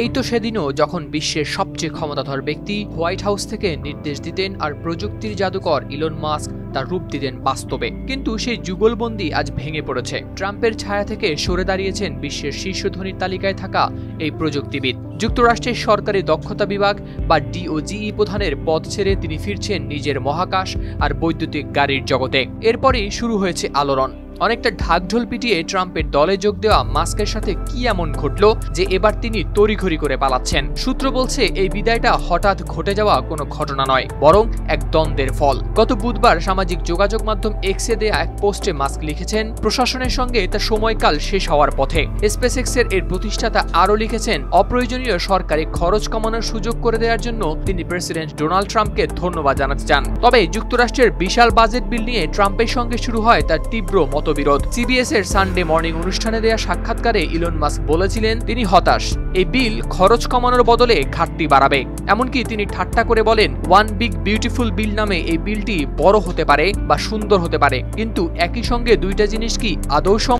এই তো সেদিনও যখন বিশ্বের সবচেয়ে ক্ষমতাধর ব্যক্তি হোয়াইট হাউস থেকে নির্দেশ দিতেন আর প্রযুক্তির জাদুকর ইলন মাস্ক তার রূপ দিতেন বাস্তবে। কিন্তু সেই যুগলবন্দি আজ ভেঙে পড়েছে। ট্রাম্পের ছায়া থেকে সরে দাঁড়িয়েছেন বিশ্বের শীর্ষ ধনীর তালিকায় থাকা এই প্রযুক্তিবিদ। যুক্তরাষ্ট্রের সরকারি দক্ষতা বিভাগ বা DOGE প্রধানের পদ ছেড়ে তিনি ফিরছেন নিজের মহাকাশ আর বৈদ্যুতিক গাড়ির জগতে। এরপরই শুরু হয়েছে আলোড়ন। অনেকটা ঢাকঢোল পিটিয়ে ট্রাম্পের দলে যোগ দেওয়া মাস্কের সাথে কি এমন ঘটল যে এবার তিনি তড়িঘড়ি করে পালাচ্ছেন। সূত্র বলছে এই বিদায়টা হঠাৎ ঘটে যাওয়া কোনো ঘটনা নয়, বরং এক দ্বন্দ্বের ফল। গত বুধবার সামাজিক যোগাযোগ মাধ্যম এক্সে দেয়া এক পোস্টে মাস্ক লিখেছেন, প্রশাসনের সঙ্গে তার সময়কাল শেষ হওয়ার পথে। স্পেসএক্সের এর প্রতিষ্ঠাতা আরও লিখেছেন, অপ্রয়োজনীয় সরকারি খরচ কমানোর সুযোগ করে দেওয়ার জন্য তিনি প্রেসিডেন্ট ডোনাল্ড ট্রাম্পকে ধন্যবাদ জানাতে চান। তবে যুক্তরাষ্ট্রের বিশাল বাজেট বিল নিয়ে ট্রাম্পের সঙ্গে শুরু হয় তার তীব্র মতবিরোধ। CBS এর সানডে মর্নিং অনুষ্ঠানে দেয়া সাক্ষাৎকারে ইলন মাস্ক বলেছিলেন তিনি হতাশ। এই বিল খরচ কমানোর বদলে ঘাটতি বাড়াবে। এমনকি তিনি ঠাট্টা করে বলেন, ওয়ান বিগ বিউটিফুল বিল নামে এই বিলটি বড় হতে পারে বা সুন্দর হতে পারে, কিন্তু একই সঙ্গে দুইটা জিনিস কি আদৌ